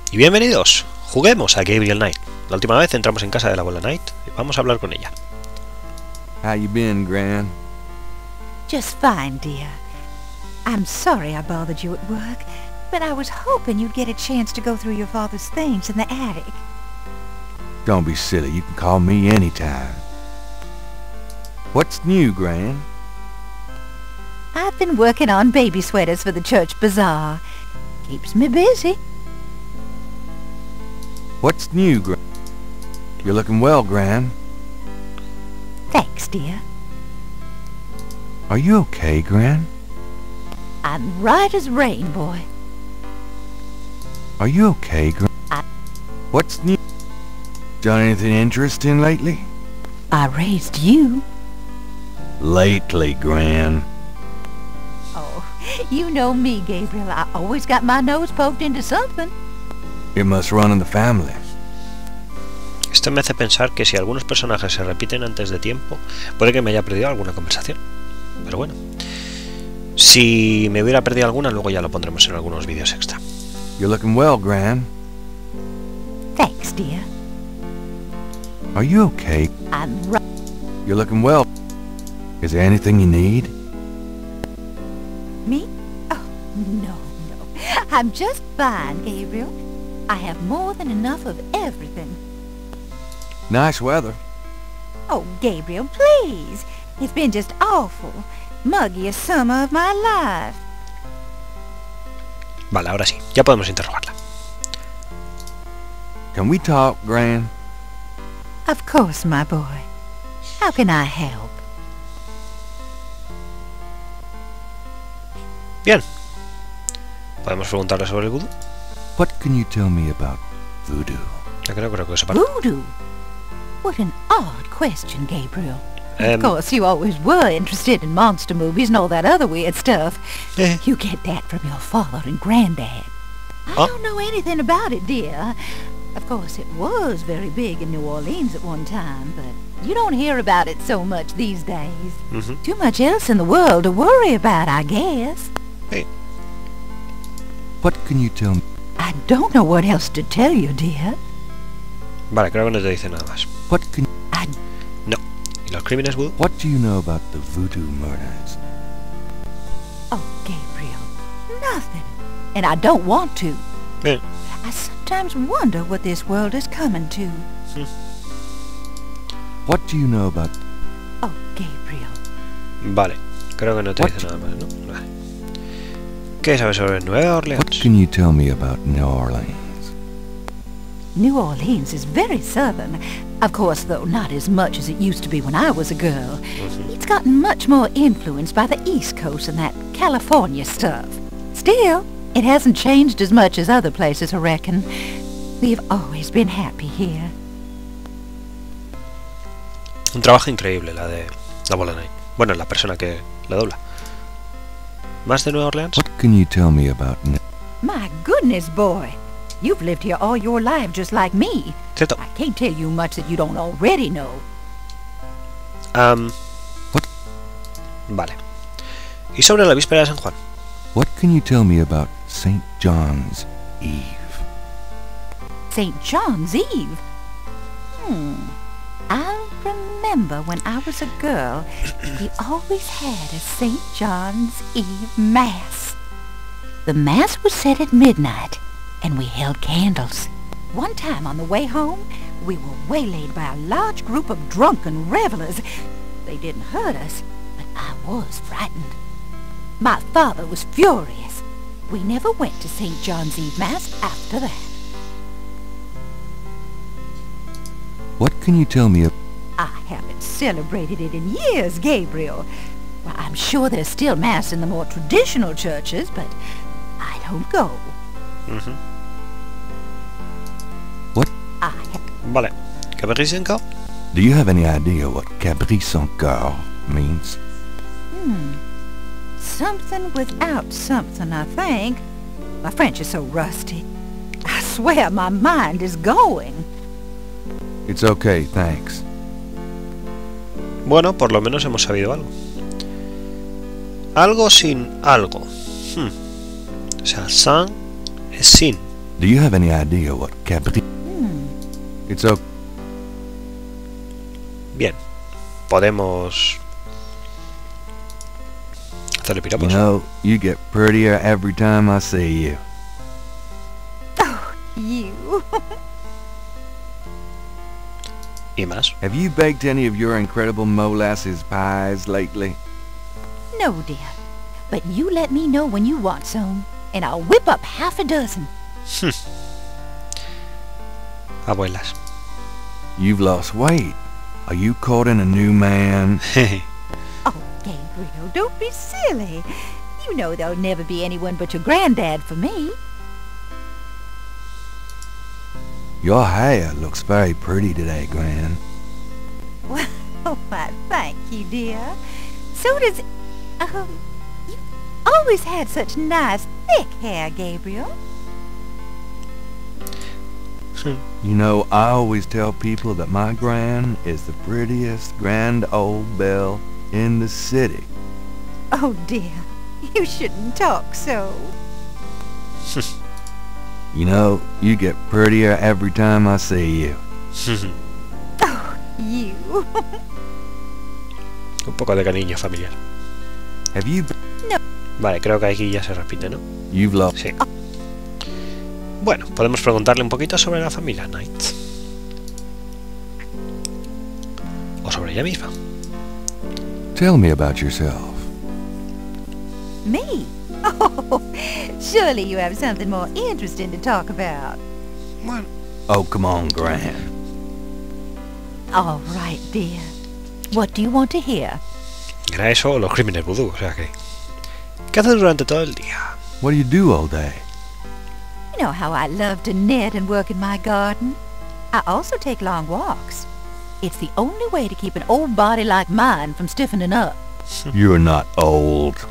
Y bienvenidos, juguemos a Gabriel Knight. La última vez entramos en casa de la abuela Knight y vamos a hablar con ella. How you been, Gran? Just fine, dear. I'm sorry I bothered you at work, but I was hoping you'd get a chance to go through your father's things in the attic. Don't be silly, you can call me anytime. What's new, Gran? I've been working on baby sweaters for the church bazaar. Keeps me busy. What's new, Gran? You're looking well, Gran. Thanks, dear. Are you okay, Gran? I'm right as rain, boy. Are you okay, Gran? What's new? Done anything interesting lately? I raised you. Lately, Gran. Oh, you know me, Gabriel. I always got my nose poked into something. It must run in the family. Esto me hace pensar que si algunos personajes se repiten antes de tiempo, puede que me haya perdido alguna conversación. Pero bueno, si me hubiera perdido alguna, luego ya lo pondremos en algunos vídeos extra. You're looking well, Gran. Thanks, dear. Are you okay? I'm right. You're looking well. Is there anything you need? Me? Oh, no. I'm just fine, Gabriel. I have more than enough of everything. Nice weather. Oh, Gabriel, please. It's been just awful. Muggiest summer of my life. Vale, ahora sí, ya podemos interrogarla. Can we talk, Gran? Of course, my boy. How can I help? Bien. ¿Podemos preguntarle sobre el vudú? What can you tell me about voodoo? Yo creo que sepa. Voodoo? What an odd question, Gabriel. Of course, you always were interested in monster movies and all that other weird stuff. You get that from your father and granddad. I don't know anything about it, dear. Of course, it was very big in New Orleans at one time, but you don't hear about it so much these days. Too much else in the world to worry about, I guess. Hey. What can you tell me? I don't know what else to tell you, dear. Vale, creo que no te dice nada más. What can... No. ¿Y los crímenes vudú? What do you know about the voodoo murders? Oh, Gabriel, nothing. And I don't want to. Bien. I sometimes wonder what this world is coming to. What do you know about... Oh, Gabriel. Vale, creo que no te dice nada más, ¿no? Vale. ¿Qué sabes sobre Nueva Orleans? What can you tell me about New Orleans? New Orleans is very southern. Of course, though, not as much as it used to be when I was a girl. It's gotten much more influenced by the East Coast and that California stuff. Still, it hasn't changed as much as other places, I reckon. We've always been happy here. Un trabajo increíble la de la abuela Knight. Bueno, la persona que la dobla. ¿Más de Nueva Orleans? What can you tell me about... My goodness, boy. You've lived here all your life just like me. Cierto. I can't tell you much that you don't already know. What? Vale. ¿Y sobre la víspera de San Juan? What can you tell me about St. John's Eve? St. John's Eve? I remember when I was a girl, we always had a St. John's Eve Mass. The Mass was said at midnight, and we held candles. One time on the way home, we were waylaid by a large group of drunken revelers. They didn't hurt us, but I was frightened. My father was furious. We never went to St. John's Eve Mass after that. What can you tell me about... I haven't celebrated it in years, Gabriel. Well, I'm sure there's still Mass in the more traditional churches, but I don't go. What? Vale. ¿Caprice encore? Do you have any idea what caprice encore means? Something without something, I think. My French is so rusty. I swear my mind is going. It's okay, thanks. Bueno, por lo menos hemos sabido algo. Algo sin algo. O sea, sans es sin. Do you have any idea what capital? It's okay. Bien. Podemos hacerle You piropos. know, you get prettier every time I see you. Oh, you. Y más. Have you baked any of your incredible molasses pies lately? No, dear. But you let me know when you want some, and I'll whip up half a dozen. Abuelas. You've lost weight. Are you courting a new man? Oh, Gabriel, don't be silly. You know there'll never be anyone but your granddad for me. Your hair looks very pretty today, Gran. Well, why, thank you, dear. So does... you've always had such nice, thick hair, Gabriel. You know, I always tell people that my Gran is the prettiest grand old belle in the city. Oh, dear. You shouldn't talk so. You know, you get prettier every time I see you. Oh, you. Un poco de cariño familiar. Have you... Vale, creo que aquí ya se repite, ¿no? You've lost... Sí. Bueno, podemos preguntarle un poquito sobre la familia Knight. O sobre ella misma. Tell me about yourself. Me? Oh, surely you have something more interesting to talk about. Bueno. Oh, come on, Gran. All right, dear. What do you want to hear? Era eso o los crímenes vudú, o sea que... ¿Qué haces durante todo el día? What do you do all day? You know how I love to knit and work in my garden. I also take long walks. It's the only way to keep an old body like mine from stiffening up. You're not old.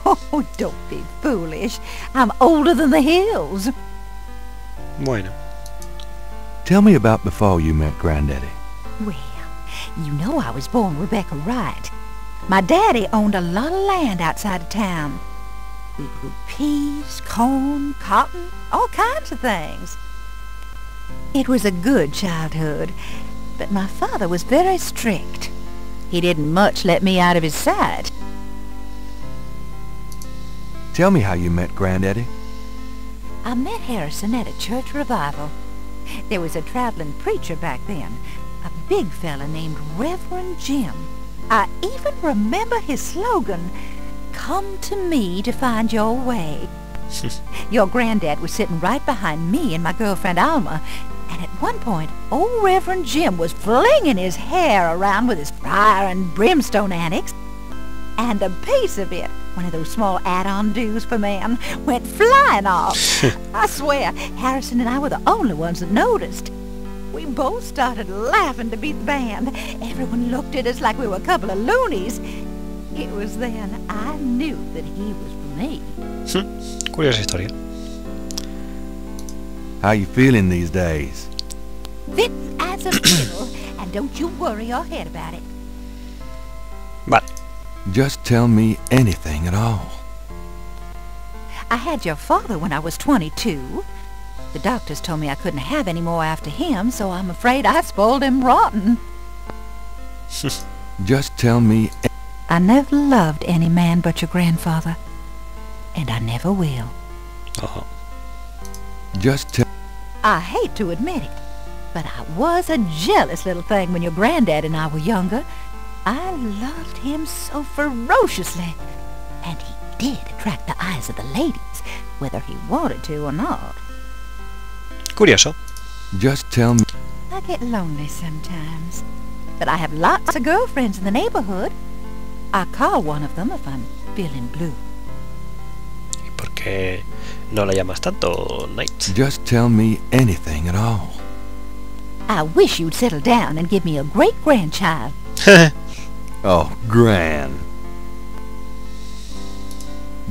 Oh, don't be foolish. I'm older than the hills. Bueno. Tell me about before you met Granddaddy. Well, you know I was born Rebecca Wright. My daddy owned a lot of land outside of town. We grew peas, corn, cotton, all kinds of things. It was a good childhood, but my father was very strict. He didn't much let me out of his sight. Tell me how you met Granddaddy. I met Harrison at a church revival. There was a traveling preacher back then, a big fella named Reverend Jim. I even remember his slogan, "Come to me to find your way." Your granddad was sitting right behind me and my girlfriend Alma, and at one point, old Reverend Jim was flinging his hair around with his fire and brimstone antics, and a piece of it, one of those small add-on-dos for men, went flying off. I swear, Harrison and I were the only ones that noticed. We both started laughing to beat the band. Everyone looked at us like we were a couple of loonies. It was then I knew that he was for me. Curiosa historia. How you feeling these days? Fit as a fiddle, and don't you worry your head about it. Vale. Just tell me anything at all. I had your father when I was 22. The doctors told me I couldn't have any more after him, so I'm afraid I spoiled him rotten. Just tell me... I never loved any man but your grandfather, and I never will. Ojo. Just tell... I hate to admit it, but I was a jealous little thing when your granddad and I were younger. I loved him so ferociously, and he did attract the eyes of the ladies, whether he wanted to or not. Curioso. Just tell me... I get lonely sometimes, but I have lots of girlfriends in the neighborhood. I call one of them if I'm feeling blue. ¿Y por qué no la llamas tanto, Knight? Just tell me anything at all. I wish you'd settle down and give me a great-grandchild. Oh, Gran.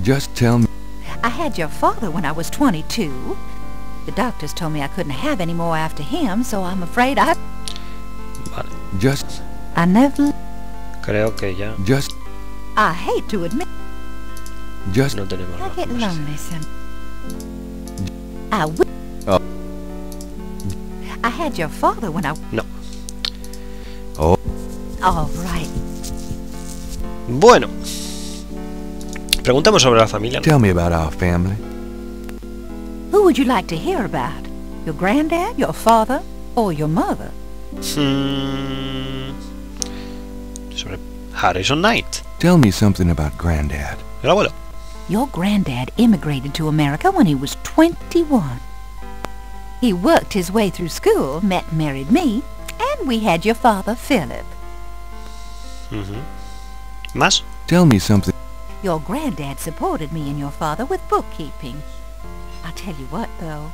Just tell me... I had your father when I was 22. The doctors told me I couldn't have any more after him, so I'm afraid I... Vale. Just... I never... Creo que ya Just... I hate to admit... Just... no tenemos I la get conversación. lonely some... I will. Oh. I had your father when I... No. Oh. All right. Bueno. Preguntamos sobre la familia. Tell me about our family. Who would you like to hear about? Your granddad, your father, or your mother? Sobre Harrison Knight. Tell me something about Granddad. El abuelo. Your granddad immigrated to America when he was 21. He worked his way through school, met and married me, and we had your father, Philip. ¿Más? Tell me something. Your granddad supported me and your father with bookkeeping. I'll tell you what, though,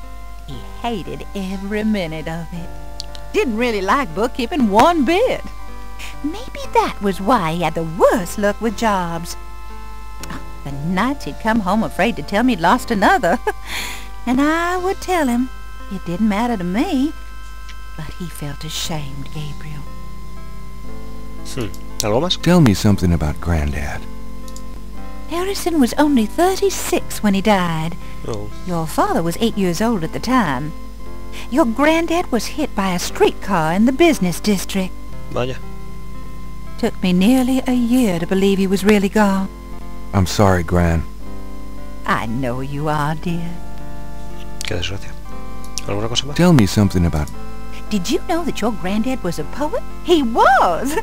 he hated every minute of it. Didn't really like bookkeeping one bit. Maybe that was why he had the worst luck with jobs. The nights he'd come home afraid to tell me he'd lost another. And I would tell him it didn't matter to me. But he felt ashamed, Gabriel. ¿Algo más? Tell me something about Granddad. Harrison was only 36 when he died. Oh. Your father was 8 years old at the time. Your granddad was hit by a streetcar in the business district. Vaya. Took me nearly a year to believe he was really gone. I'm sorry, Gran. I know you are, dear. Qué desgracia. ¿Alguna cosa más? Tell me something about... Did you know that your granddad was a poet? He was!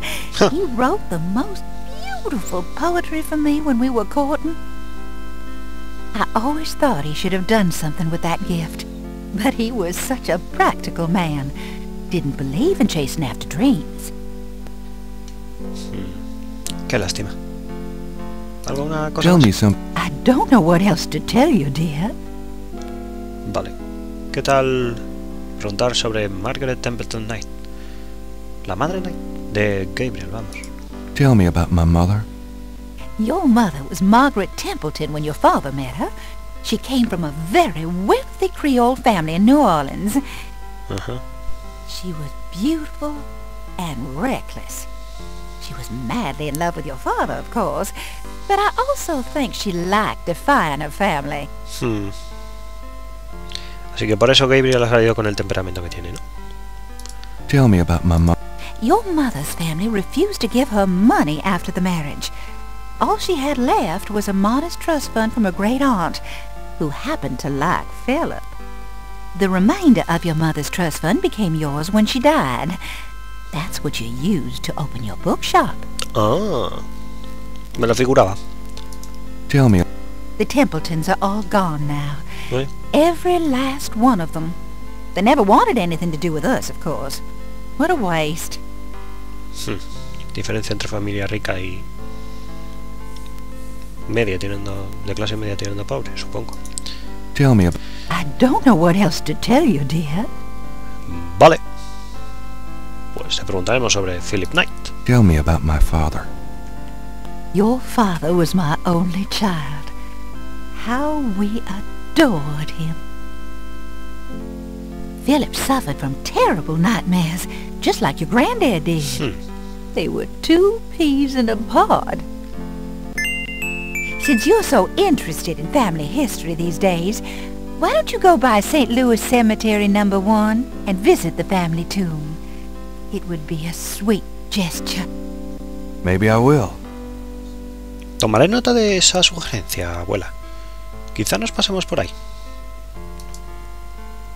He wrote the most beautiful poetry for me when we were courting. I always thought he should have done something with that gift. But he was such a practical man. Didn't believe in chasing after dreams. Qué lástima. ¿Alguna cosa Tell más? me some... I don't know what else to tell you, dear. Vale. ¿Qué tal preguntar sobre Margaret Templeton Knight? La madre Knight de Gabriel, vamos. Tell me about my mother. Your mother was Margaret Templeton when your father met her. She came from a very wealthy Creole family in New Orleans. She was beautiful and reckless. She was madly in love with your father, of course, but I also think she liked defying her family. Así que por eso Gabriel ha salido con el temperamento que tiene, ¿no? Tell me about my mother. Your mother's family refused to give her money after the marriage. All she had left was a modest trust fund from her great-aunt, who happened to like Philip. The remainder of your mother's trust fund became yours when she died. That's what you used to open your bookshop. Ah, me lo figuraba. Tell me... The Templetons are all gone now. ¿Eh? Every last one of them. They never wanted anything to do with us, of course. What a waste. Diferencia entre familia rica y media tirando, de clase media tirando a pobre, supongo. Tell me about... I don't know what else to tell you, dear. Vale. Pues te preguntaremos sobre Philip Knight. Tell me about my father. Your father was my only child. How we adored him. Philip suffered from terrible nightmares, just like your granddad did. They were 2 peas in a pod. Since you're so interested in family history these days, why don't you go by St. Louis Cemetery No. 1 and visit the family tomb? It would be a sweet gesture. Maybe I will. Tomaré nota de esa sugerencia, abuela. Quizá nos pasemos por ahí.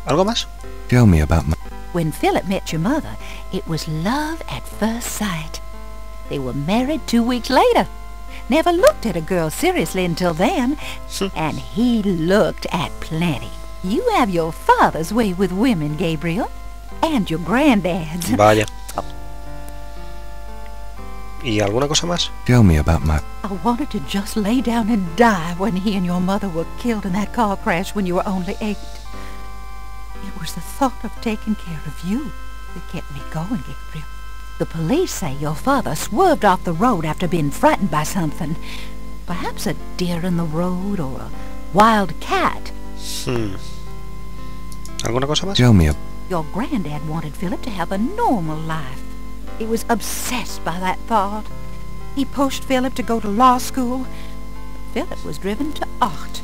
¿Algo más? Tell me about my... When Philip met your mother, it was love at first sight. They were married 2 weeks later. Never looked at a girl seriously until then. And he looked at plenty. You have your father's way with women, Gabriel. And your granddad's. Vaya. ¿Y alguna cosa más? Tell me about my... I wanted to just lay down and die when he and your mother were killed in that car crash when you were only 8. It was the thought of taking care of you that kept me going, Gabriel. The police say your father swerved off the road after being frightened by something. Perhaps a deer in the road or a wild cat. ¿Alguna cosa más? Tell me... Your granddad wanted Philip to have a normal life. He was obsessed by that thought. He pushed Philip to go to law school. Philip was driven to art.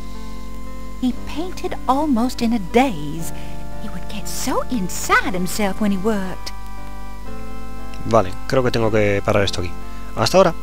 He painted almost in a daze. He would get so inside himself when he worked. Vale, creo que tengo que parar esto aquí. Hasta ahora.